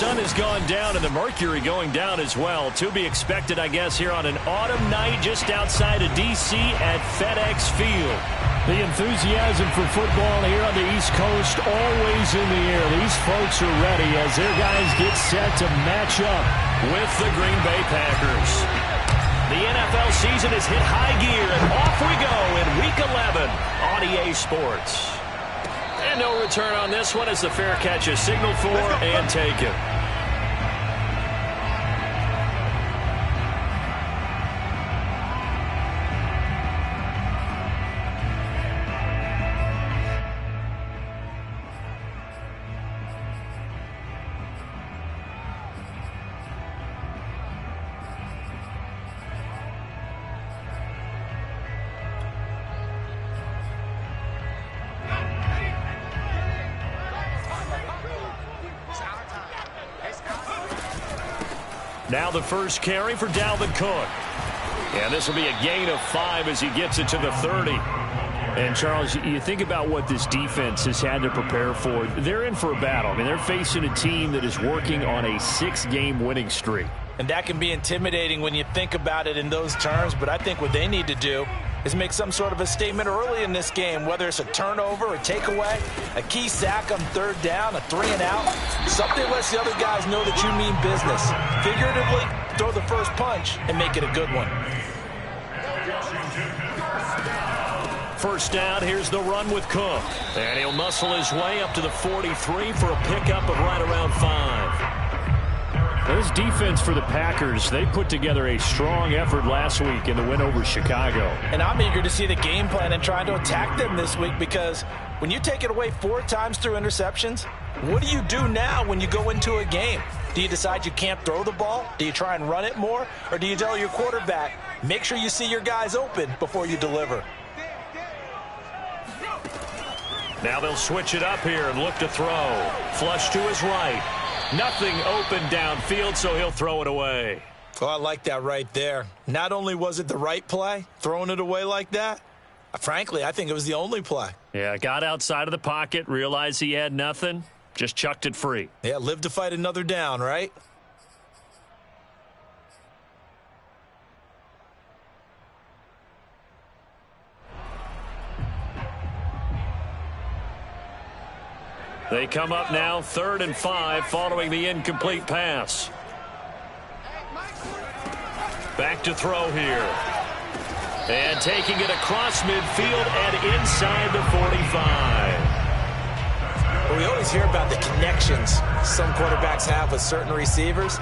sun has gone down and the mercury going down as well. To be expected, I guess, here on an autumn night just outside of D.C. at FedEx Field. The enthusiasm for football here on the East Coast always in the air. These folks are ready as their guys get set to match up with the Green Bay Packers. The NFL season has hit high gear, and off we go in Week 11 on EA Sports. And no return on this one as the fair catch is signaled for and taken. Now the first carry for Dalvin Cook. And this will be a gain of 5 as he gets it to the 30. And, Charles, you think about what this defense has had to prepare for. They're in for a battle. I mean, they're facing a team that is working on a 6-game winning streak. And that can be intimidating when you think about it in those terms. But I think what they need to do is make some sort of a statement early in this game, whether it's a turnover, a takeaway, a key sack on third down, a 3-and-out. Something lets the other guys know that you mean business. Figuratively, throw the first punch and make it a good one. First down, here's the run with Cook. And he'll muscle his way up to the 43 for a pickup of right around 5. This defense for the Packers, they put together a strong effort last week in the win over Chicago. And I'm eager to see the game plan and trying to attack them this week, because when you take it away 4 times through interceptions, what do you do now when you go into a game? Do you decide you can't throw the ball? Do you try and run it more? Or do you tell your quarterback, make sure you see your guys open before you deliver? Now they'll switch it up here and look to throw. Flush to his right. Nothing open downfield, so he'll throw it away. Oh, I like that right there. Not only was it the right play, throwing it away like that, frankly, I think it was the only play. Yeah, got outside of the pocket, realized he had nothing, just chucked it free. Yeah, live to fight another down, right? They come up now 3rd and 5 following the incomplete pass. Back to throw here. And taking it across midfield and inside the 45. Well, we always hear about the connections some quarterbacks have with certain receivers.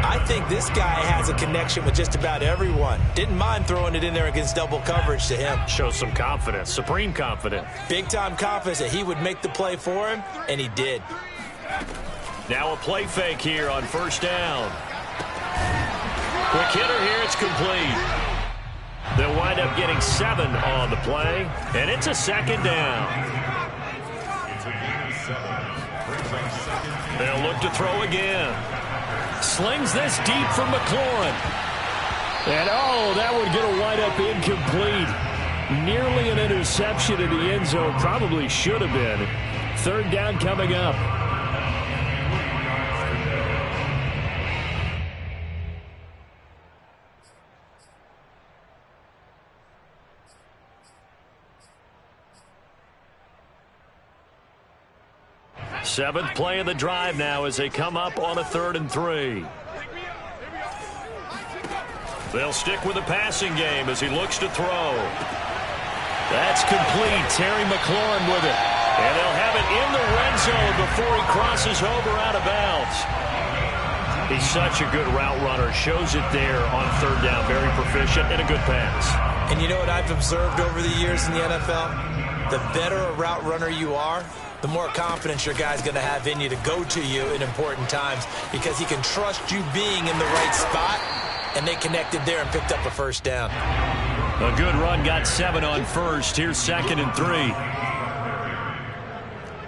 I think this guy has a connection with just about everyone. Didn't mind throwing it in there against double coverage to him. Shows some confidence, supreme confidence. Big-time confidence that he would make the play for him, and he did. Now a play fake here on first down. Quick hitter here, it's complete. They'll wind up getting 7 on the play, and it's a 2nd down. They'll look to throw again. Slings this deep for McLaurin. And, oh, that would get a wind up incomplete. Nearly an interception in the end zone. Probably should have been. 3rd down coming up. Seventh play of the drive now as they come up on a 3rd and 3. They'll stick with the passing game as he looks to throw. That's complete. Terry McLaurin with it. And they'll have it in the red zone before he crosses over out of bounds. He's such a good route runner. Shows it there on 3rd down. Very proficient and a good pass. And you know what I've observed over the years in the NFL? The better a route runner you are, the more confidence your guy's going to have in you to go to you in important times, because he can trust you being in the right spot, and they connected there and picked up a first down. A good run, got 7 on first. Here's 2nd and 3.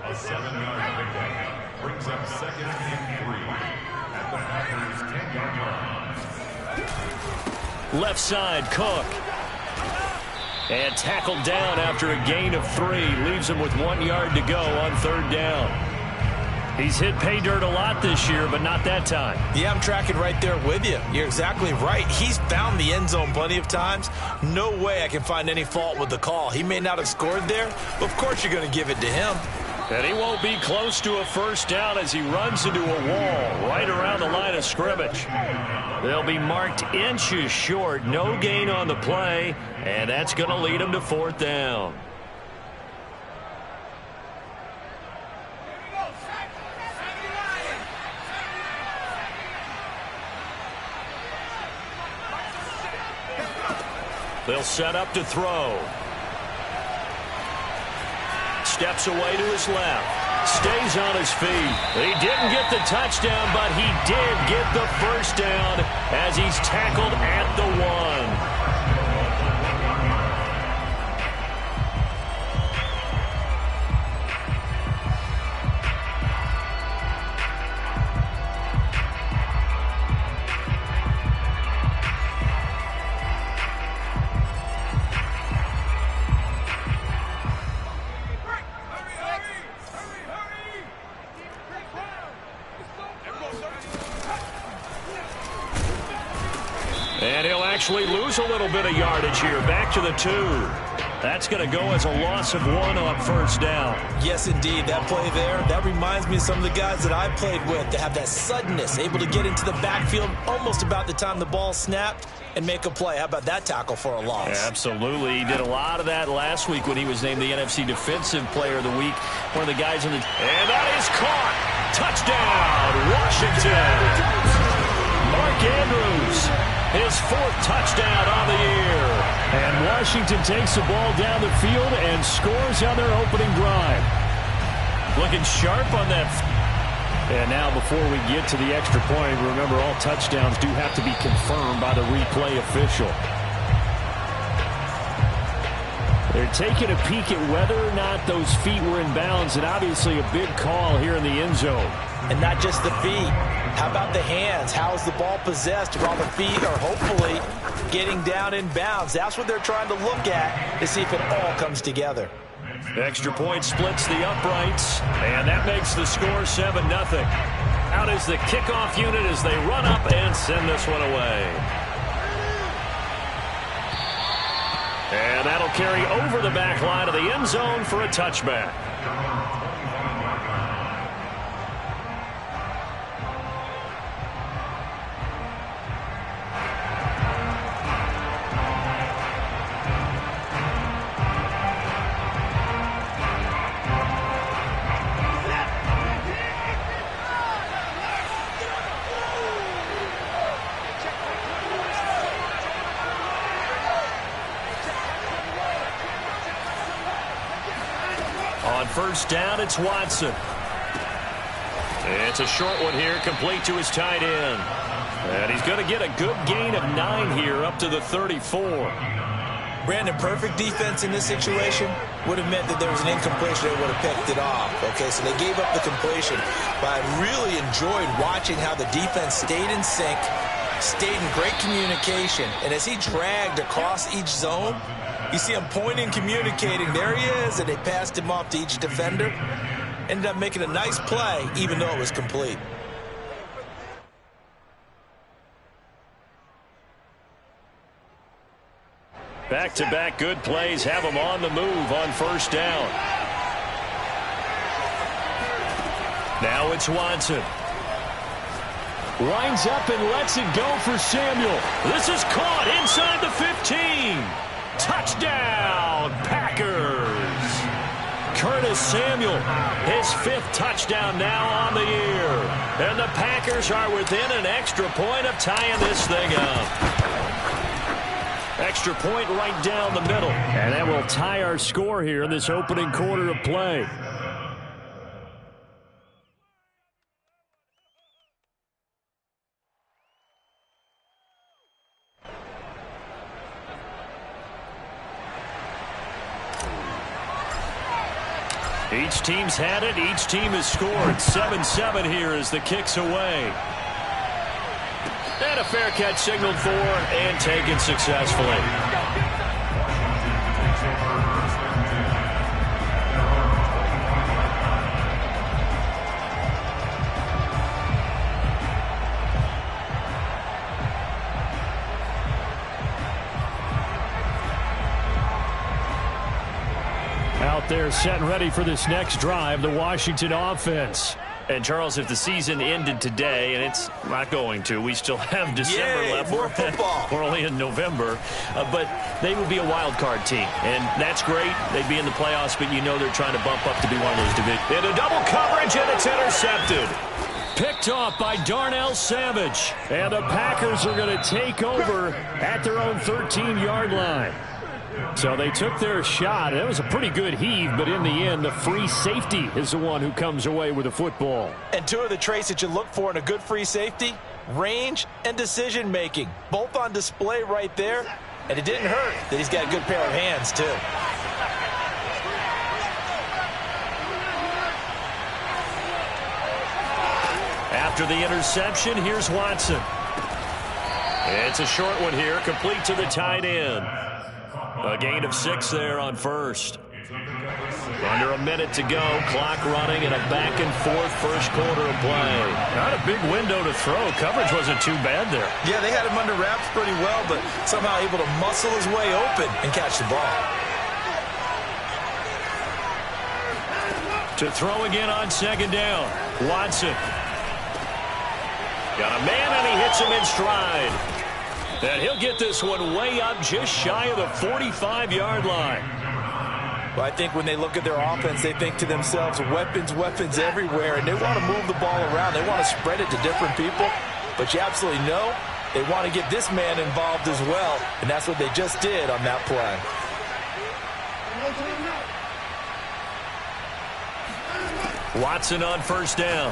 A 7-yard pickup brings up 2nd and 3 at the Packers' 10-yard line. Left side, Cook. And tackled down after a gain of 3. Leaves him with 1 yard to go on 3rd down. He's hit pay dirt a lot this year, but not that time. Yeah, I'm tracking right there with you. You're exactly right. He's found the end zone plenty of times. No way I can find any fault with the call. He may not have scored there, but of course you're going to give it to him. And he won't be close to a first down as he runs into a wall right around the line of scrimmage. They'll be marked inches short. No gain on the play, and that's going to lead him to fourth down. They'll set up to throw. Steps away to his left. Stays on his feet. He didn't get the touchdown, but he did get the first down as he's tackled at the 1. And he'll actually lose a little bit of yardage here. Back to the 2. That's going to go as a loss of 1 on first down. Yes, indeed. That play there, that reminds me of some of the guys that I played with that have that suddenness, able to get into the backfield almost about the time the ball snapped and make a play. How about that tackle for a loss? Yeah, absolutely. He did a lot of that last week when he was named the NFC Defensive Player of the Week. One of the guys in the... And that is caught. Touchdown, Washington. Mark Andrews, his 4th touchdown on the year. And Washington takes the ball down the field and scores on their opening drive. Looking sharp on that. And now before we get to the extra point, remember all touchdowns do have to be confirmed by the replay official. They're taking a peek at whether or not those feet were in bounds, and obviously a big call here in the end zone. And not just the feet. How about the hands? How is the ball possessed while the feet are hopefully getting down in bounds? That's what they're trying to look at to see if it all comes together. Extra point splits the uprights, and that makes the score 7-0. Out is the kickoff unit as they run up and send this one away. And that'll carry over the back line of the end zone for a touchback. On first down, it's Watson. It's a short one here, complete to his tight end. And he's going to get a good gain of 9 here, up to the 34. Brandon, perfect defense in this situation would have meant that there was an incompletion. They would have picked it off. Okay, so they gave up the completion. But I really enjoyed watching how the defense stayed in sync, stayed in great communication. And as he dragged across each zone, you see him pointing, communicating. There he is, and they passed him off to each defender. Ended up making a nice play, even though it was complete. Back-to-back good plays have him on the move on first down. Now it's Watson. Lines up and lets it go for Samuel. This is caught inside the 15. Touchdown, Packers. Curtis Samuel, his 5th touchdown now on the year. And the Packers are within an extra point of tying this thing up. Extra point right down the middle. And that will tie our score here in this opening quarter of play. Each team's had it. Each team has scored. 7-7 here as the kick's away. And a fair catch signaled for and taken successfully. They're set and ready for this next drive, the Washington offense. And, Charles, if the season ended today, and it's not going to, we still have December left. More football. We're only in November. But they would be a wild card team. And that's great. They'd be in the playoffs, but you know they're trying to bump up to be one of those divisions. Into double coverage, and it's intercepted. Picked off by Darnell Savage. And the Packers are going to take over at their own 13-yard line. So they took their shot. It was a pretty good heave, but in the end, the free safety is the one who comes away with the football. And two of the traits that you look for in a good free safety, range and decision-making. Both on display right there. And it didn't hurt that he's got a good pair of hands, too. After the interception, here's Watson. It's a short one here, complete to the tight end. A gain of 6 there on first. Under a minute to go, clock running, and a back-and-forth first quarter of play. Not a big window to throw. Coverage wasn't too bad there. Yeah, they had him under wraps pretty well, but somehow able to muscle his way open and catch the ball. To throw again on second down, Watson. Got a man, and he hits him in stride. And he'll get this one way up just shy of the 45-yard line. Well, I think when they look at their offense, they think to themselves, weapons, weapons everywhere, and they want to move the ball around. They want to spread it to different people, but you absolutely know they want to get this man involved as well, and that's what they just did on that play. Watson on first down.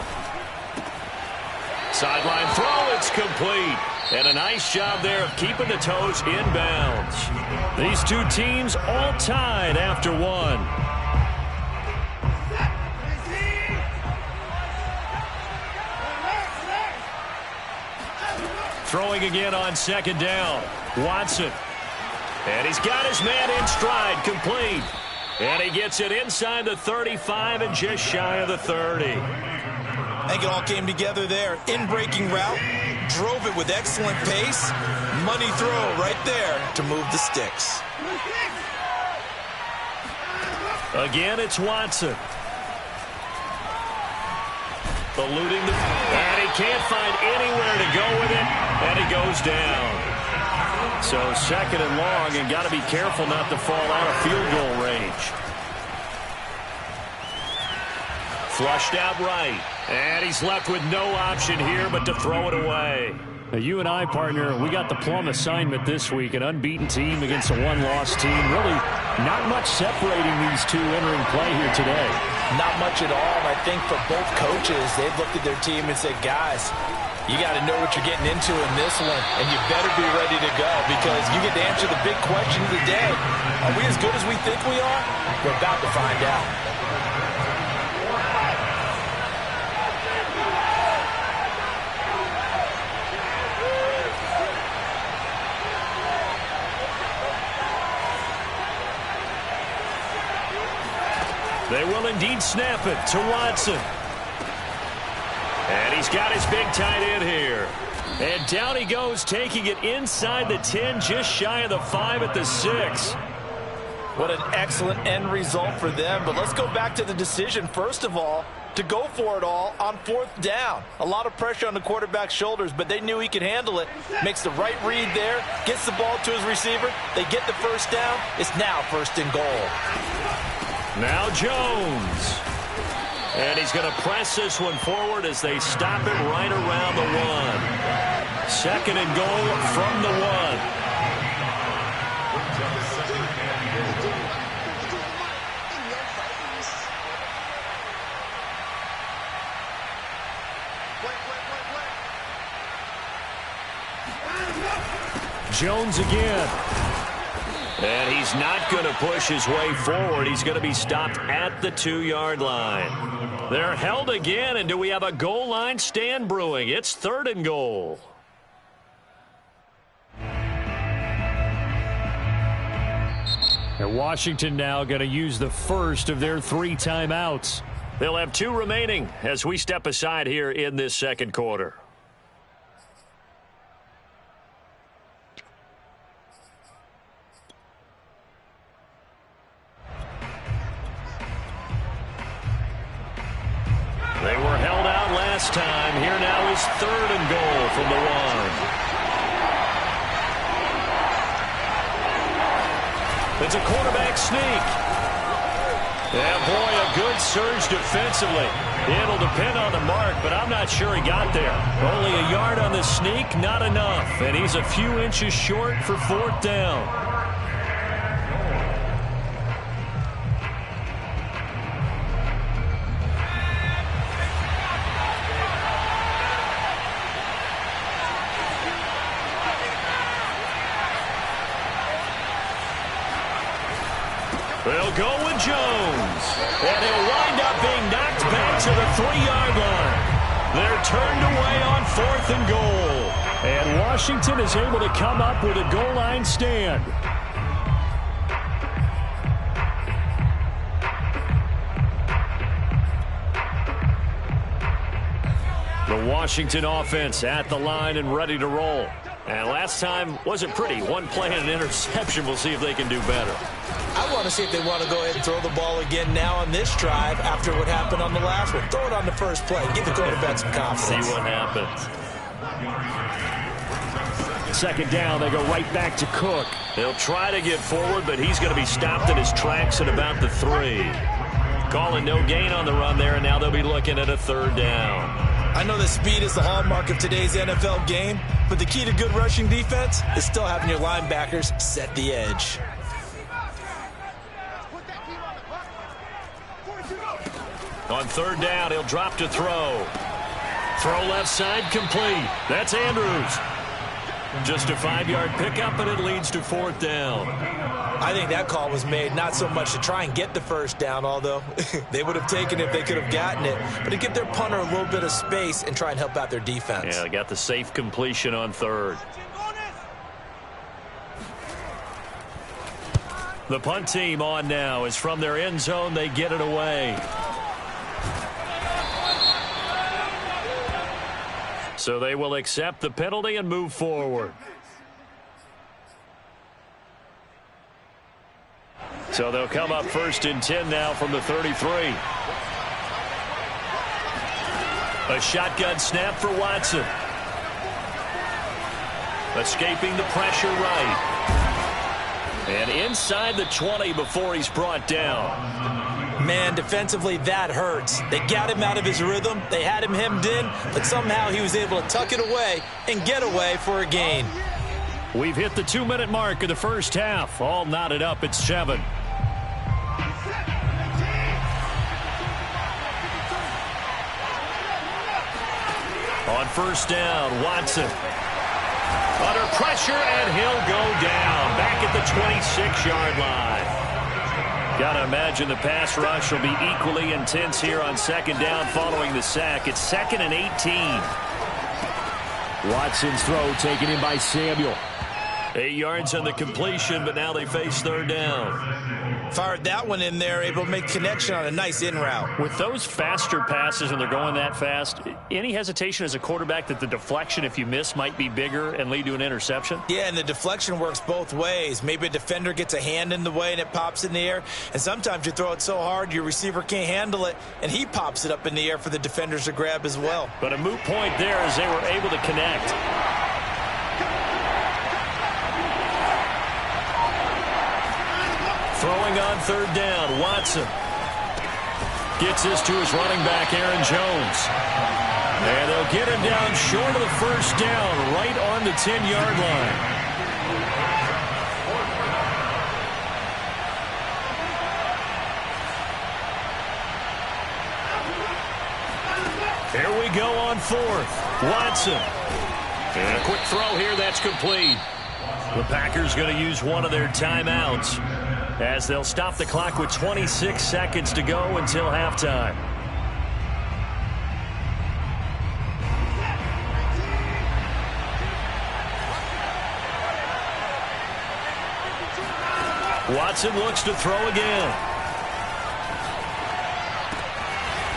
Sideline throw, it's complete. And a nice job there of keeping the toes inbounds. These two teams all tied after one. Throwing again on second down. Watson. And he's got his man in stride, complete. And he gets it inside the 35 and just shy of the 30. I think it all came together there. In-breaking route, drove it with excellent pace. Money throw right there to move the sticks. Again, it's Watson. Eluding the... And he can't find anywhere to go with it. And he goes down. So second and long, and got to be careful not to fall out of field goal range. Flushed out right. And he's left with no option here but to throw it away. Now, you and I, partner, we got the plum assignment this week. An unbeaten team against a one-loss team. Really not much separating these two entering play here today. Not much at all. And I think for both coaches, they've looked at their team and said, guys, you got to know what you're getting into in this one, and you better be ready to go because you get to answer the big question of the day. Are we as good as we think we are? We're about to find out. They will indeed snap it to Watson. And he's got his big tight end here. And down he goes, taking it inside the 10, just shy of the 5 at the 6. What an excellent end result for them. But let's go back to the decision, first of all, to go for it all on fourth down. A lot of pressure on the quarterback's shoulders, but they knew he could handle it. Makes the right read there, gets the ball to his receiver. They get the first down. It's now first and goal. Now Jones. And he's going to press this one forward as they stop it right around the 1. Second and goal from the 1. Jones again. And he's not going to push his way forward. He's going to be stopped at the 2-yard line. They're held again, and do we have a goal line stand brewing? It's third and goal. And Washington now going to use the first of their 3 timeouts. They'll have 2 remaining as we step aside here in this second quarter. last time. Here now is 3rd and goal from the 1. It's a quarterback sneak. Yeah, boy, a good surge defensively. It'll depend on the mark, but I'm not sure he got there. Only a yard on the sneak, not enough. And he's a few inches short for 4th down. They'll go with Jones. And he'll wind up being knocked back to the 3-yard line. They're turned away on 4th and goal. And Washington is able to come up with a goal line stand. The Washington offense at the line and ready to roll. And last time wasn't pretty. One play and an interception. We'll see if they can do better. I want to see if they want to go ahead and throw the ball again now on this drive after what happened on the last one. Throw it on the first play. Give the quarterback some confidence. See what happens. 2nd down, they go right back to Cook. They'll try to get forward, but he's going to be stopped in his tracks at about the 3. Calling no gain on the run there, and now they'll be looking at a 3rd down. I know that speed is the hallmark of today's NFL game, but the key to good rushing defense is still having your linebackers set the edge. On 3rd down, he'll drop to throw. Throw left side, complete. That's Andrews. Just a 5-yard pickup, and it leads to 4th down. I think that call was made not so much to try and get the 1st down, although they would have taken it if they could have gotten it, but to give their punter a little bit of space and try and help out their defense. Yeah, they got the safe completion on 3rd. The punt team on now is from their end zone. They get it away. So they will accept the penalty and move forward. So they'll come up 1st and 10 now from the 33. A shotgun snap for Watson. Escaping the pressure right. And inside the 20 before he's brought down. Man, defensively, that hurts. They got him out of his rhythm. They had him hemmed in, but somehow he was able to tuck it away and get away for a gain. We've hit the 2-minute mark of the first half. All knotted up at 7. On 1st down, Watson. Under pressure, and he'll go down. Back at the 26-yard line. Got to imagine the pass rush will be equally intense here on 2nd down following the sack. It's 2nd and 18. Watson's throw taken in by Samuel. 8 yards on the completion, but now they face 3rd down. Fired that one in there, able to make connection on a nice in route. With those faster passes and they're going that fast, any hesitation as a quarterback that the deflection, if you miss, might be bigger and lead to an interception? Yeah, and the deflection works both ways. Maybe a defender gets a hand in the way and it pops in the air, and sometimes you throw it so hard your receiver can't handle it, and he pops it up in the air for the defenders to grab as well. But a moot point there as they were able to connect. Throwing on 3rd down, Watson. Gets this to his running back, Aaron Jones. And they'll get him down short of the 1st down, right on the 10-yard line. Here we go on 4th. Watson. And a quick throw here, that's complete. The Packers going to use one of their timeouts as they'll stop the clock with 26 seconds to go until halftime. Watson looks to throw again.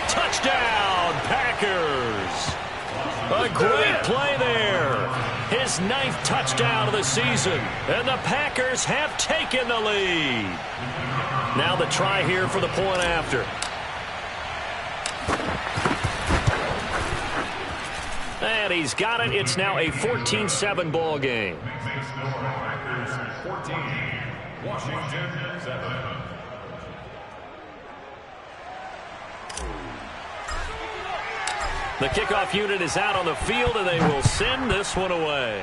Touchdown, Packers! A great play there. His 9th touchdown of the season, and the Packers have taken the lead. Now the try here for the point after. and he's got it. It's now a 14-7 ball game. Packers 14, Washington 7. The kickoff unit is out on the field, and they will send this one away.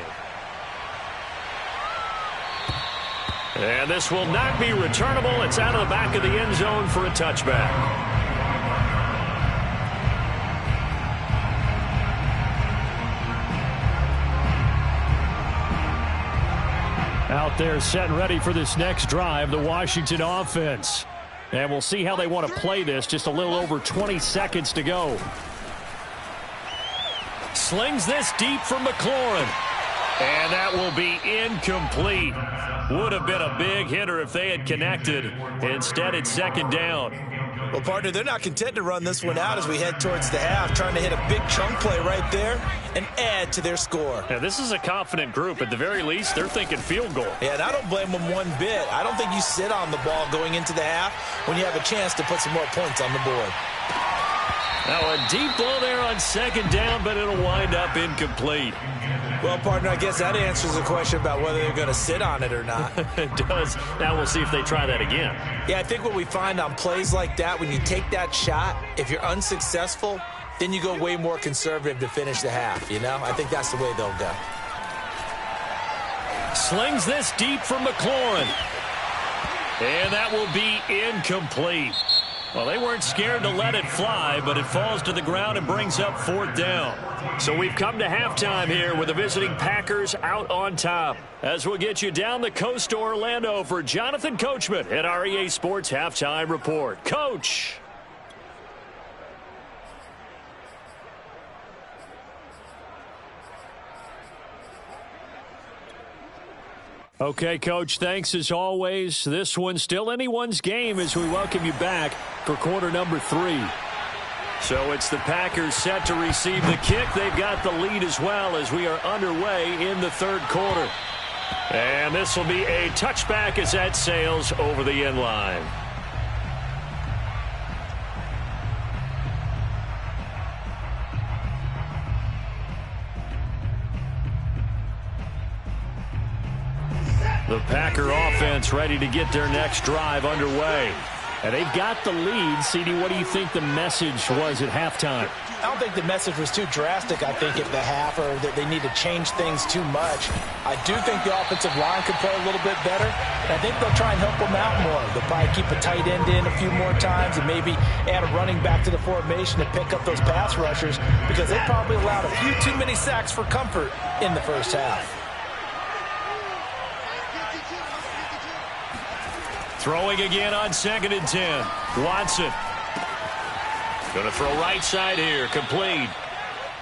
And this will not be returnable. It's out of the back of the end zone for a touchback. Out there set and ready for this next drive, the Washington offense. And we'll see how they want to play this. Just a little over 20 seconds to go. Slings this deep for McLaurin. And that will be incomplete. Would have been a big hitter if they had connected. Instead, it's second down. Well, partner, they're not content to run this one out as we head towards the half, trying to hit a big chunk play right there and add to their score. Yeah, this is a confident group. At the very least, they're thinking field goal. Yeah, and I don't blame them one bit. I don't think you sit on the ball going into the half when you have a chance to put some more points on the board. Now a deep ball there on second down, but it'll wind up incomplete. Well, partner, I guess that answers the question about whether they're going to sit on it or not. It does. Now we'll see if they try that again. Yeah, I think what we find on plays like that, when you take that shot, if you're unsuccessful, then you go way more conservative to finish the half, you know? I think that's the way they'll go. Slings this deep for McLaurin. And that will be incomplete. Well, they weren't scared to let it fly, but it falls to the ground and brings up fourth down. So we've come to halftime here with the visiting Packers out on top. As we'll get you down the coast to Orlando for Jonathan Coachman at our EA Sports Halftime Report. Coach. Okay, Coach, thanks as always. This one's still anyone's game as we welcome you back for quarter number 3. So it's the Packers set to receive the kick. They've got the lead as well as we are underway in the third quarter. And this will be a touchback as that sails over the end line. The Packer offense ready to get their next drive underway. And they've got the lead. CD, what do you think the message was at halftime? I don't think the message was too drastic, I think, at the half, or that they need to change things too much. I do think the offensive line could play a little bit better, and I think they'll try and help them out more. They'll probably keep a tight end in a few more times and maybe add a running back to the formation to pick up those pass rushers, because they probably allowed a few too many sacks for comfort in the first half. Throwing again on 2nd and 10. Watson. Going to throw right side here. Complete.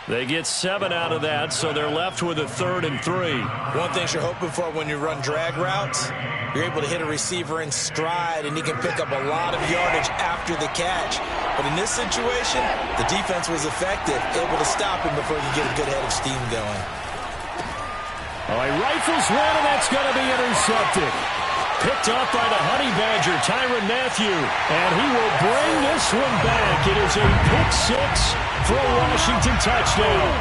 They get 7 out of that, so they're left with a 3rd and 3. One thing you're hoping for when you run drag routes, you're able to hit a receiver in stride, and he can pick up a lot of yardage after the catch. But in this situation, the defense was effective, able to stop him before he could get a good head of steam going. All right, rifles one, and that's going to be intercepted. Picked off by the Honey Badger, Tyrann Mathieu. And he will bring this one back. It is a pick 6 for a Washington touchdown.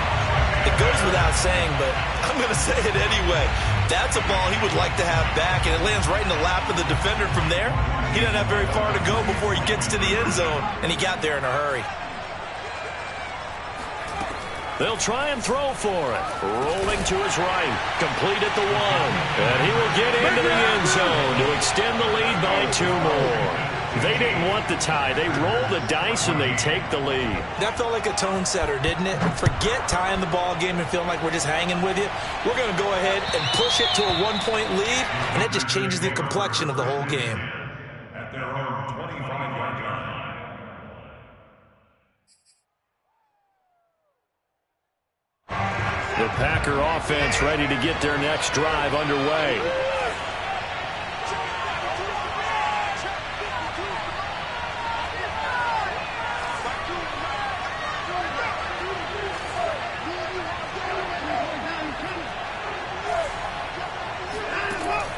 It goes without saying, but I'm going to say it anyway. That's a ball he would like to have back, and it lands right in the lap of the defender from there. He doesn't have very far to go before he gets to the end zone, and he got there in a hurry. They'll try and throw for it. Rolling to his right. Complete at the 1. And he will get into the end zone to extend the lead by 2 more. They didn't want the tie. They roll the dice and they take the lead. That felt like a tone setter, didn't it? Forget tying the ball game and feeling like we're just hanging with you. We're going to go ahead and push it to a 1-point lead, and it just changes the complexion of the whole game. At their own 25-yard line. The Packer offense ready to get their next drive underway.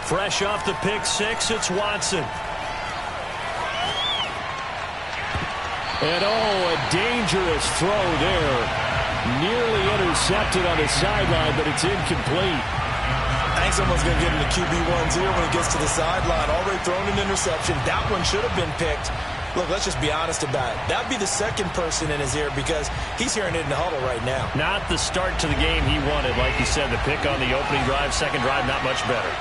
Fresh off the pick 6, it's Watson. And a dangerous throw there. Nearly intercepted on the sideline, but it's incomplete. I think someone's going to get in the QB1's ear when he gets to the sideline. Already thrown an interception. That one should have been picked. Look, let's just be honest about it. That'd be the second person in his ear because he's hearing it in the huddle right now. Not the start to the game he wanted. Like you said, the pick on the opening drive, second drive, not much better.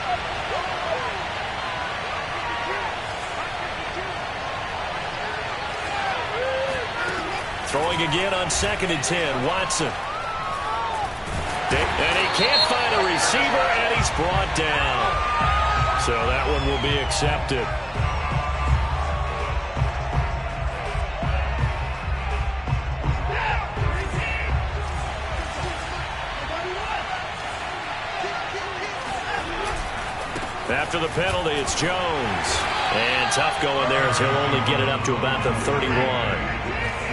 Throwing again on 2nd and 10, Watson. And he can't find a receiver, and he's brought down. So that one will be accepted. After the penalty, it's Jones. And tough going there as he'll only get it up to about the 31.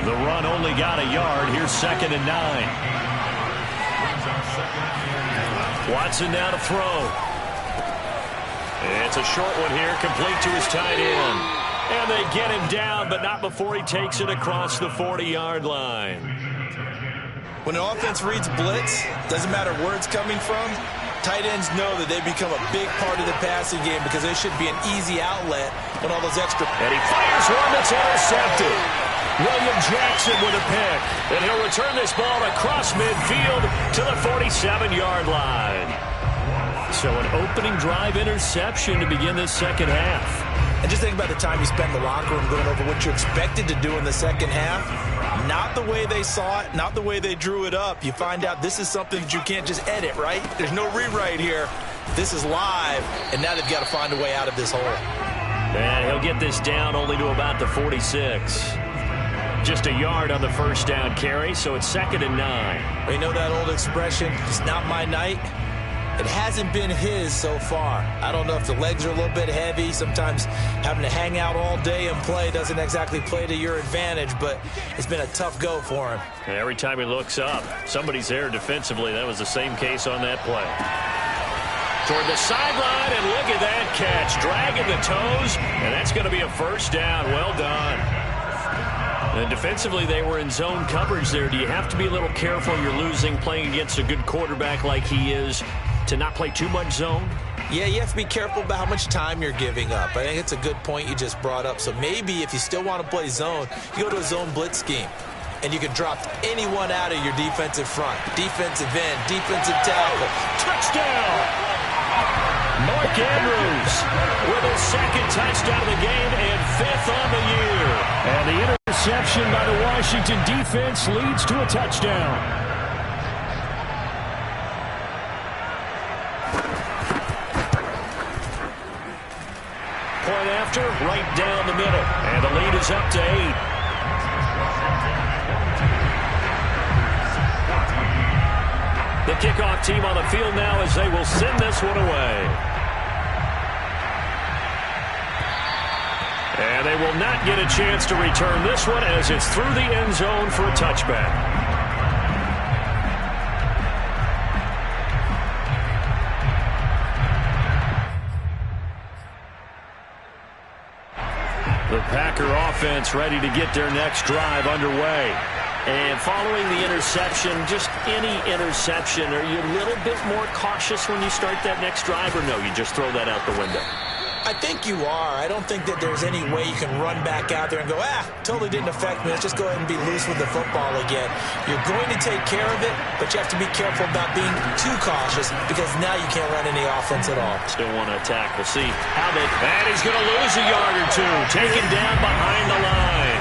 The run only got a yard. Here's 2nd and 9. Watson now to throw. It's a short one here, complete to his tight end. And they get him down, but not before he takes it across the 40-yard line. When the offense reads blitz, doesn't matter where it's coming from, tight ends know that they become a big part of the passing game because they should be an easy outlet when all those extra... And he fires one that's intercepted. William Jackson with a pick. And he'll return this ball across midfield to the 47-yard line. So an opening drive interception to begin this second half. And just think about the time you spend in the locker room going over what you expected to do in the second half. Not the way they saw it, not the way they drew it up. You find out this is something that you can't just edit, right? There's no rewrite here. This is live, and now they've got to find a way out of this hole. And he'll get this down only to about the 46. Just a yard on the first down carry, so it's 2nd and 9. You know that old expression, it's not my night? It hasn't been his so far. I don't know if the legs are a little bit heavy. Sometimes having to hang out all day and play doesn't exactly play to your advantage, but it's been a tough go for him. And every time he looks up, somebody's there defensively. That was the same case on that play. Toward the sideline, and look at that catch. Dragging the toes, and that's going to be a first down. Well done. And defensively, they were in zone coverage there. Do you have to be a little careful? You're losing, playing against a good quarterback like he is, to not play too much zone? Yeah, you have to be careful about how much time you're giving up. I think it's a good point you just brought up. So maybe if you still want to play zone, you go to a zone blitz scheme. And you can drop anyone out of your defensive front. Defensive end, defensive tackle. Touchdown! Mark Andrews with his second touchdown of the game and 5th on the year. And the interception by the Washington defense leads to a touchdown. Point after, right down the middle. And the lead is up to 8. The kickoff team on the field now as they will send this one away. And they will not get a chance to return this one as it's through the end zone for a touchback. The Packer offense ready to get their next drive underway. And following the interception, just any interception, are you a little bit more cautious when you start that next drive, or no, you just throw that out the window? I think you are. I don't think that there's any way you can run back out there and go, totally didn't affect me. Let's just go ahead and be loose with the football again. You're going to take care of it, but you have to be careful about being too cautious because now you can't run any offense at all. Still want to attack. We'll see how they... And he's going to lose a yard or two. Taken down behind the line.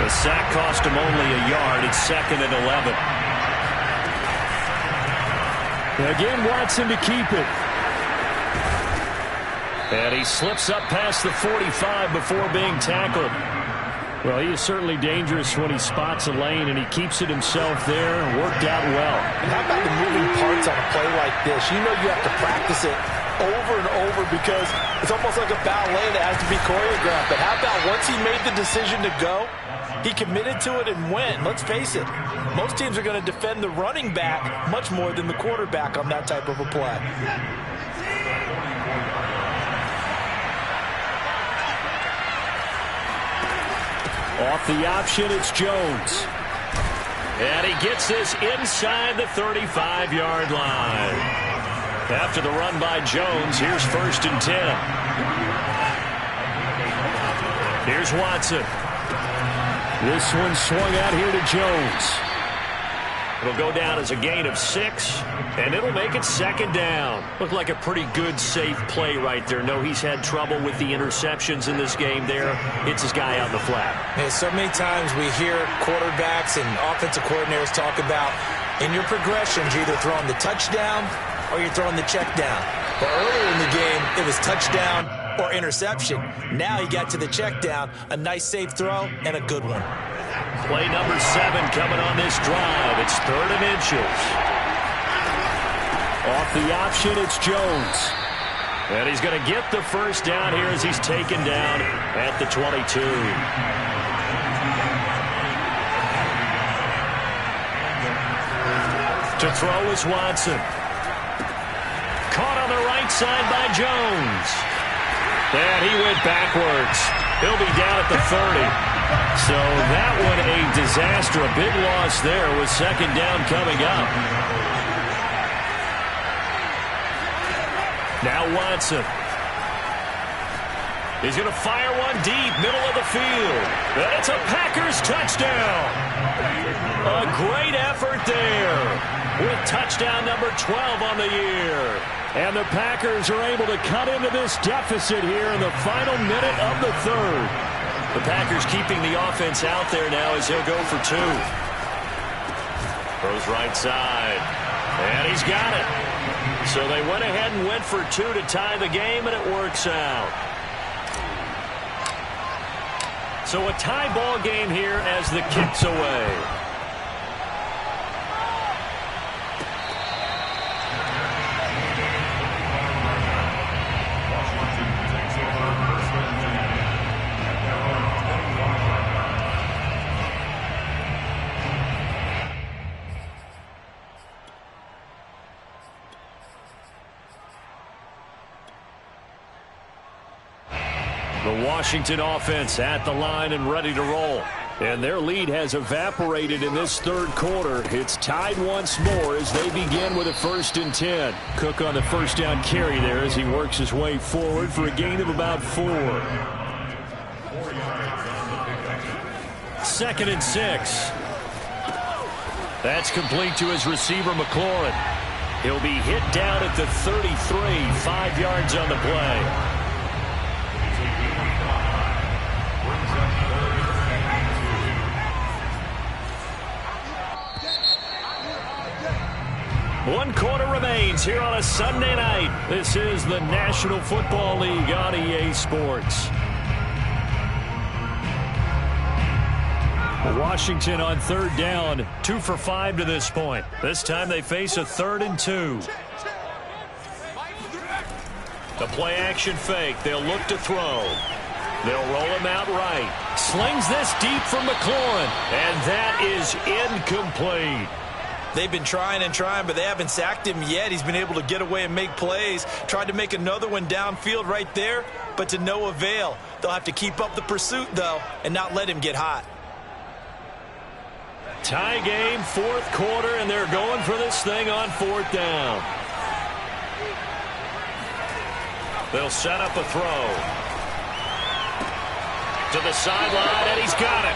The sack cost him only a yard. It's 2nd and 11. Again, Watson to keep it. And he slips up past the 45 before being tackled. Well, he is certainly dangerous when he spots a lane, and he keeps it himself there. Worked out well. And how about the moving parts on a play like this? You know you have to practice it over and over because it's almost like a ballet that has to be choreographed. But how about once he made the decision to go, he committed to it and went. Let's face it, most teams are going to defend the running back much more than the quarterback on that type of a play. Off the option, it's Jones. And he gets this inside the 35-yard line. After the run by Jones, here's 1st and 10. Here's Watson. This one swung out here to Jones. It'll go down as a gain of 6, and it'll make it 2nd down. Looked like a pretty good, safe play right there. No, he's had trouble with the interceptions in this game there. Hits his guy out in the flat. Yeah, so many times we hear quarterbacks and offensive coordinators talk about, in your progressions, you're either throwing the touchdown or you're throwing the check down. But earlier in the game, it was touchdown or interception. Now he got to the check down, a nice safe throw, and a good one. Play number 7 coming on this drive. It's 3rd and inches. Off the option, it's Jones. And he's going to get the 1st down here as he's taken down at the 22. To throw is Watson. Caught on the right side by Jones. And he went backwards. He'll be down at the 30. So that one a disaster, a big loss there with 2nd down coming up. Now Watson. He's going to fire one deep, middle of the field. And it's a Packers touchdown. A great effort there with touchdown number 12 on the year. And the Packers are able to cut into this deficit here in the final minute of the 3rd. The Packers keeping the offense out there now as he'll go for 2. Throws right side. And he's got it. So they went ahead and went for 2 to tie the game, and it works out. So a tie ball game here as the kick's away. The Washington offense at the line and ready to roll. And their lead has evaporated in this 3rd quarter. It's tied once more as they begin with a 1st and 10. Cook on the 1st down carry there as he works his way forward for a gain of about 4. 2nd and 6. That's complete to his receiver, McLaurin. He'll be hit down at the 33, 5 yards on the play. One quarter remains here on a Sunday night. This is the National Football League on EA Sports. Washington on 3rd down, 2 for 5 to this point. This time they face a 3rd and 2. The play action fake. They'll look to throw. They'll roll him out right. Slings this deep from McLaurin, and that is incomplete. They've been trying and trying, but they haven't sacked him yet. He's been able to get away and make plays. Tried to make another one downfield right there, but to no avail. They'll have to keep up the pursuit, though, and not let him get hot. Tie game, 4th quarter, and they're going for this thing on 4th down. They'll set up a throw. To the sideline, and he's got it.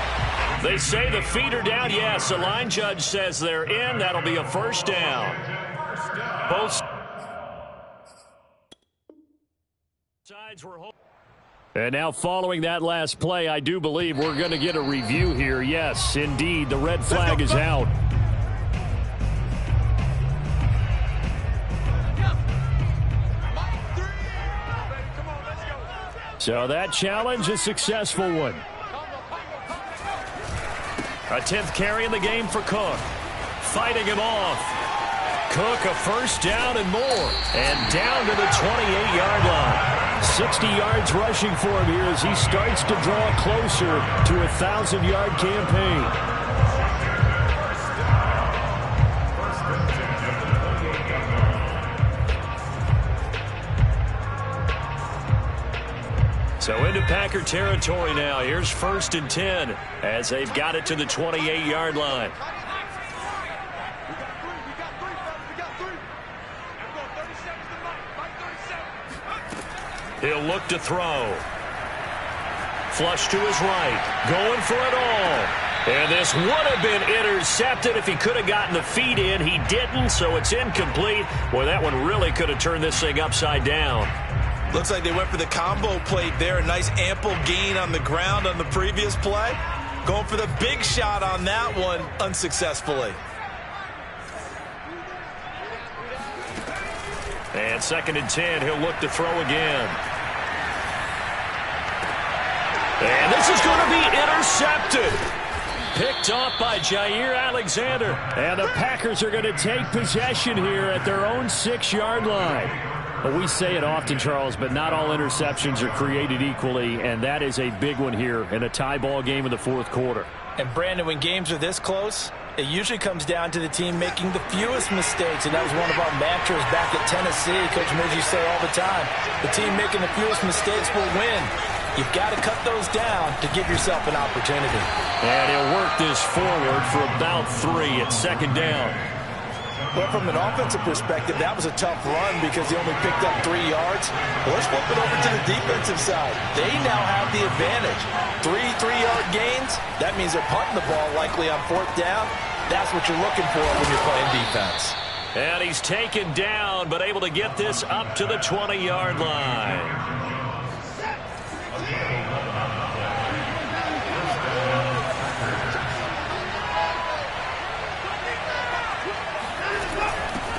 They say the feet are down. Yes, the line judge says they're in. That'll be a 1st down. Both sides were holding. And now following that last play, I do believe we're going to get a review here. Yes, indeed, the red flag is out. So that challenge, a successful one. A 10th carry in the game for Cook. Fighting him off. Cook a 1st down and more. And down to the 28-yard line. 60 yards rushing for him here as he starts to draw closer to a 1,000-yard campaign. So into Packer territory now. Here's 1st and 10 as they've got it to the 28-yard line. He'll look to throw. Flush to his right. Going for it all. And this would have been intercepted if he could have gotten the feet in. He didn't, so it's incomplete. Boy, that one really could have turned this thing upside down. Looks like they went for the combo plate there. A nice ample gain on the ground on the previous play. Going for the big shot on that one unsuccessfully. And 2nd and 10, he'll look to throw again. And this is going to be intercepted. Picked off by Jair Alexander. And the Packers are going to take possession here at their own 6-yard line. Well, we say it often, Charles, but not all interceptions are created equally, and that is a big one here in a tie ball game in the 4th quarter. And, Brandon, when games are this close, it usually comes down to the team making the fewest mistakes, and that was one of our mantras back at Tennessee. Coach Midge used to say all the time, the team making the fewest mistakes will win. You've got to cut those down to give yourself an opportunity. And he'll work this forward for about 3 at 2nd down. Well, from an offensive perspective, that was a tough run because he only picked up 3 yards. Well, let's flip it over to the defensive side. They now have the advantage. 3 3-yard gains, that means they're punting the ball likely on 4th down. That's what you're looking for when you're playing defense. And he's taken down, but able to get this up to the 20-yard line.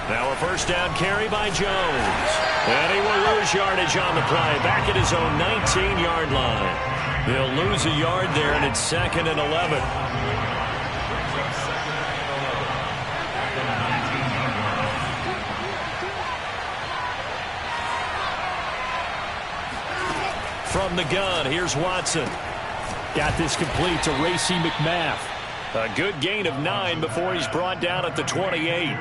Now a 1st down carry by Jones. And he will lose yardage on the play. Back at his own 19-yard line. They'll lose a yard there, and it's 2nd and 11. From the gun, here's Watson. Got this complete to Racey McMath. A good gain of 9 before he's brought down at the 28.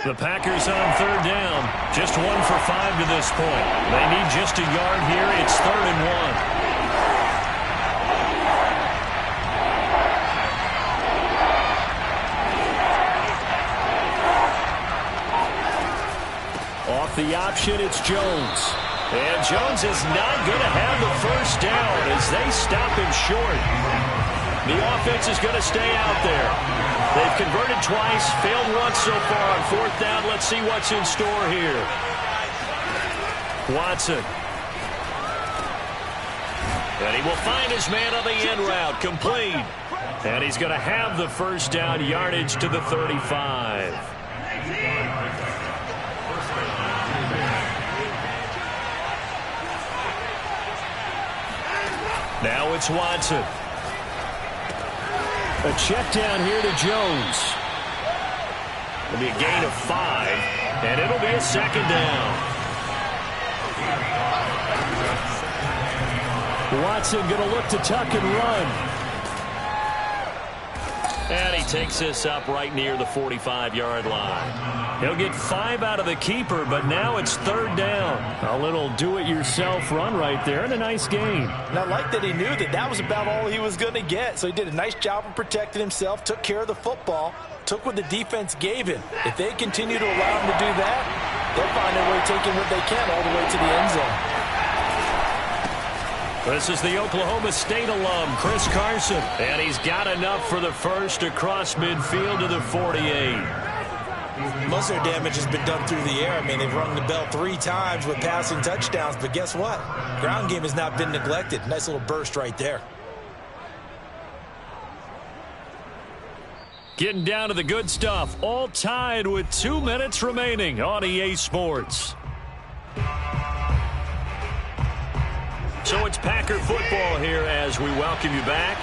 The Packers on 3rd down. Just 1 for 5 to this point. They need just a yard here. It's 3rd and 1. Off the option, it's Jones. And Jones is not going to have the 1st down as they stop him short. The offense is going to stay out there. They've converted twice, failed once so far on 4th down. Let's see what's in store here. Watson. And he will find his man on the end route, complete. And he's going to have the 1st down, yardage to the 35. Now it's Watson. A check down here to Jones. It'll be a gain of 5, and it'll be a 2nd down. Watson going to look to tuck and run. And he takes this up right near the 45-yard line. He'll get 5 out of the keeper, but now it's 3rd down. A little do-it-yourself run right there, and a nice gain. And I like that he knew that that was about all he was going to get. So he did a nice job of protecting himself, took care of the football, took what the defense gave him. If they continue to allow him to do that, they'll find their way taking what they can all the way to the end zone. This is the Oklahoma State alum, Chris Carson. And he's got enough for the 1st across midfield to the 48. Most of their damage has been done through the air. I mean, they've rung the bell 3 times with passing touchdowns. But guess what? Ground game has not been neglected. Nice little burst right there. Getting down to the good stuff. All tied with 2 minutes remaining on EA Sports. So it's Packer football here as we welcome you back.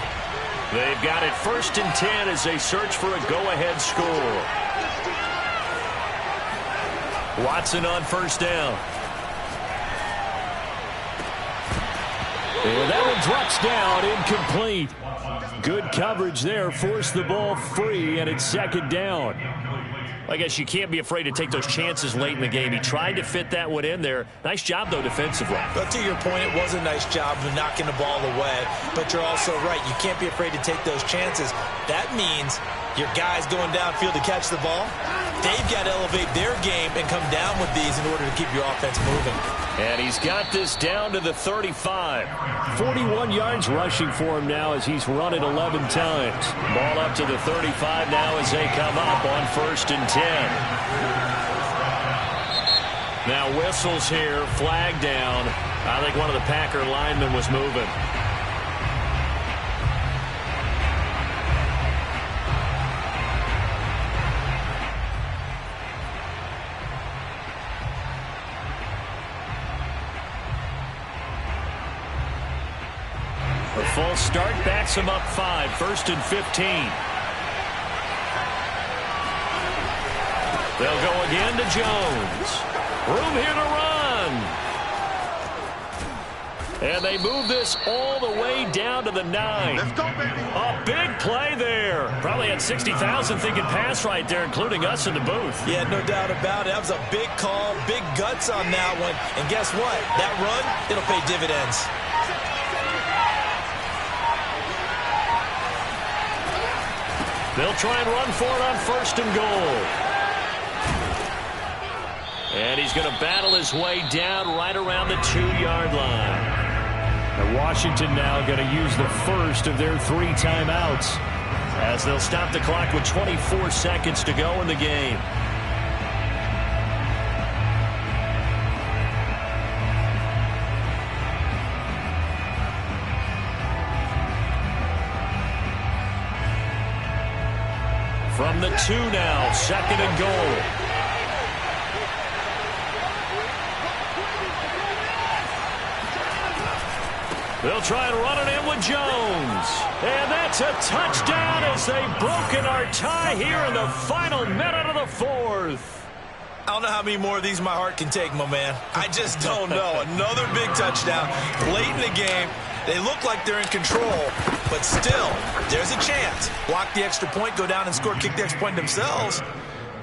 They've got it 1st and 10 as they search for a go-ahead score. Watson on 1st down. And that one drops down, incomplete. Good coverage there, forced the ball free, and it's 2nd down. I guess you can't be afraid to take those chances late in the game. He tried to fit that one in there. Nice job, though, defensively. But to your point, it was a nice job of knocking the ball away. But you're also right. You can't be afraid to take those chances. That means your guys going downfield to catch the ball, they've got to elevate their game and come down with these in order to keep your offense moving. And he's got this down to the 35. 41 yards rushing for him now as he's run it 11 times. Ball up to the 35 now as they come up on 1st and 10. Now whistles here, flag down. I think one of the Packer linemen was moving. A full start backs him up 5, 1st and 15. They'll go again to Jones. Room here to run. And they move this all the way down to the 9. Let's go, baby. A big play there. Probably had 60,000 thinking pass right there, including us in the booth. Yeah, no doubt about it. That was a big call, big guts on that one. And guess what? That run, it'll pay dividends. They'll try and run for it on 1st and goal. And he's going to battle his way down right around the 2-yard line. Now Washington now going to use the first of their 3 timeouts as they'll stop the clock with 24 seconds to go in the game. From the 2 now, 2nd and goal. They'll try and run it in with Jones. And that's a touchdown as they've broken our tie here in the final minute of the 4th. I don't know how many more of these my heart can take, my man. I just don't know. Another big touchdown late in the game. They look like they're in control, but still, there's a chance. Block the extra point, go down and score, kick the extra point themselves.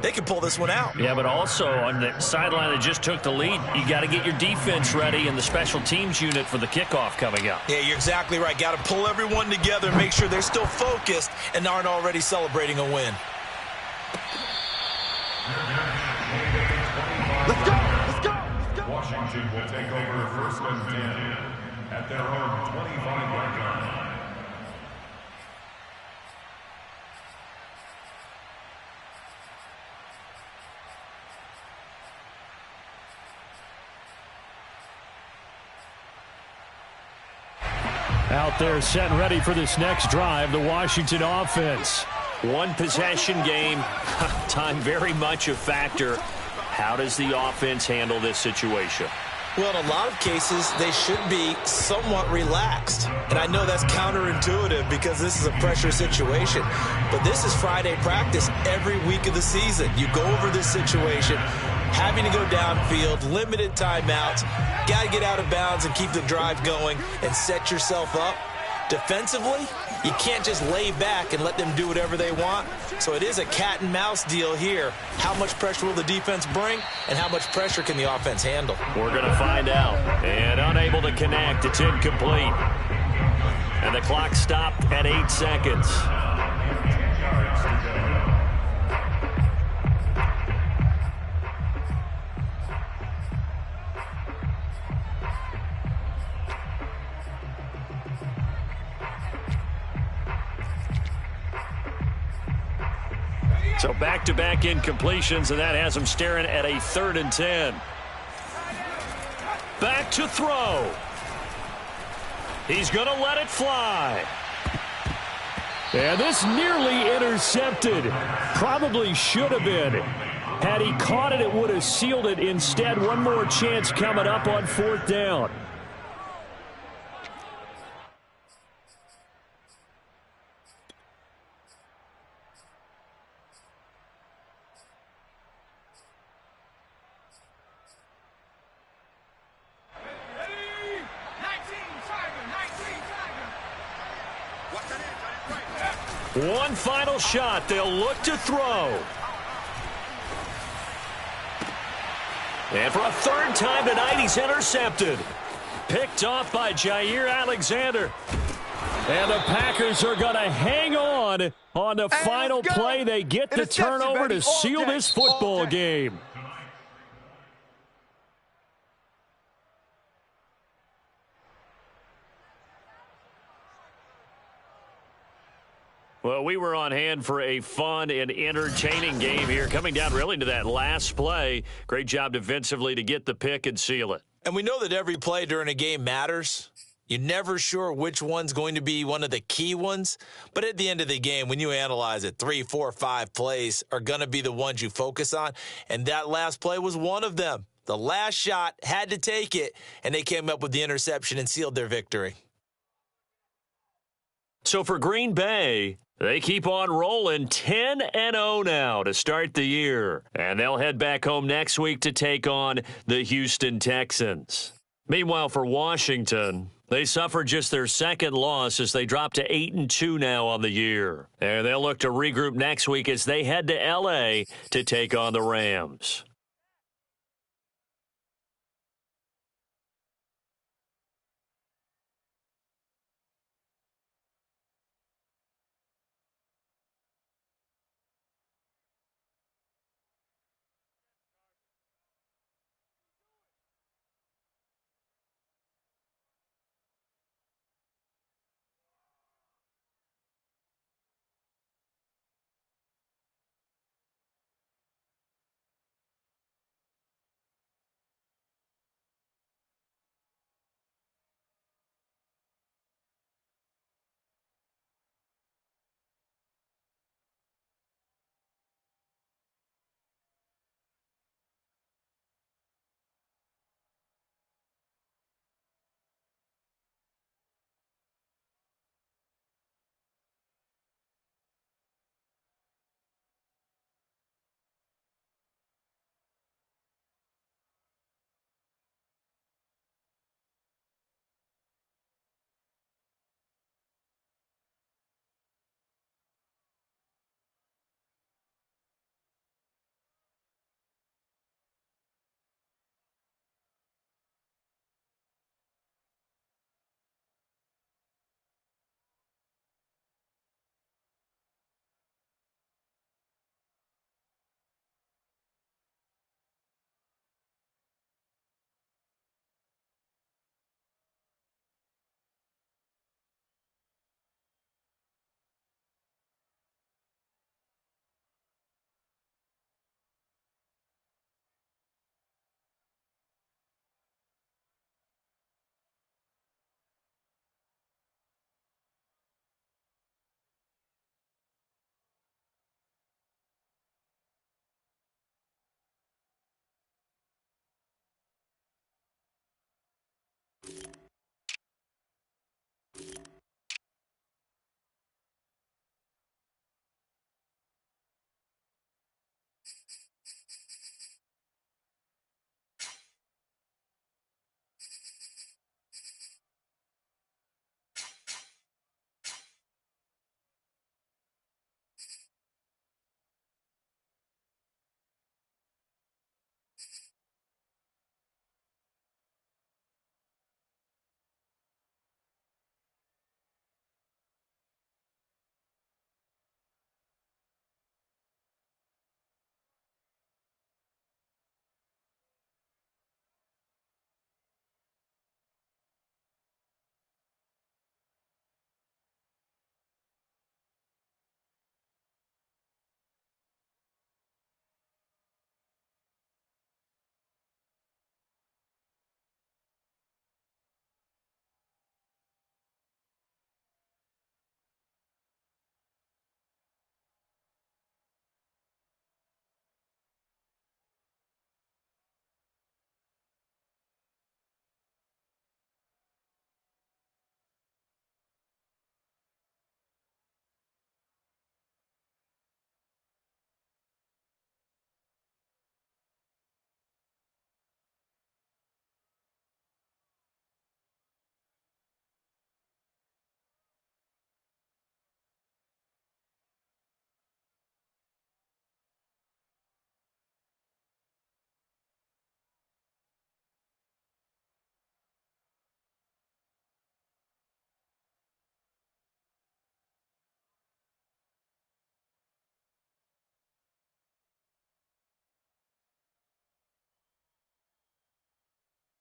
They can pull this one out. Yeah, but also on the sideline that just took the lead, you got to get your defense ready and the special teams unit for the kickoff coming up. Yeah, you're exactly right. Got to pull everyone together and make sure they're still focused and aren't already celebrating a win. Let's go. Let's go. Let's go. Washington will take over 1st and 10 at their own 25-yard line. Out there set and ready for this next drive, the Washington offense. One possession game, time very much a factor. How does the offense handle this situation? Well, in a lot of cases, they should be somewhat relaxed. And I know that's counterintuitive because this is a pressure situation. But this is Friday practice every week of the season. You go over this situation, having to go downfield, limited timeouts, got to get out of bounds and keep the drive going and set yourself up. Defensively, you can't just lay back and let them do whatever they want. So it is a cat and mouse deal here. How much pressure will the defense bring and how much pressure can the offense handle? We're going to find out. And unable to connect. It's incomplete. And the clock stopped at 8 seconds. So back-to-back incompletions, and that has him staring at a 3rd and 10. Back to throw. He's going to let it fly. And this nearly intercepted. Probably should have been. Had he caught it, it would have sealed it. Instead, one more chance coming up on 4th down. One final shot. They'll look to throw. And for a third time tonight, he's intercepted. Picked off by Jair Alexander. And the Packers are going to hang on the final play. They get the turnover to seal this football game. Well, we were on hand for a fun and entertaining game here, coming down really to that last play. Great job defensively to get the pick and seal it. And we know that every play during a game matters. You're never sure which one's going to be one of the key ones. But at the end of the game, when you analyze it, 3, 4, 5 plays are going to be the ones you focus on. And that last play was one of them. The last shot had to take it, and they came up with the interception and sealed their victory. So for Green Bay, they keep on rolling 10-0 now to start the year. And they'll head back home next week to take on the Houston Texans. Meanwhile, for Washington, they suffered just their second loss as they drop to 8-2 now on the year. And they'll look to regroup next week as they head to L.A. to take on the Rams.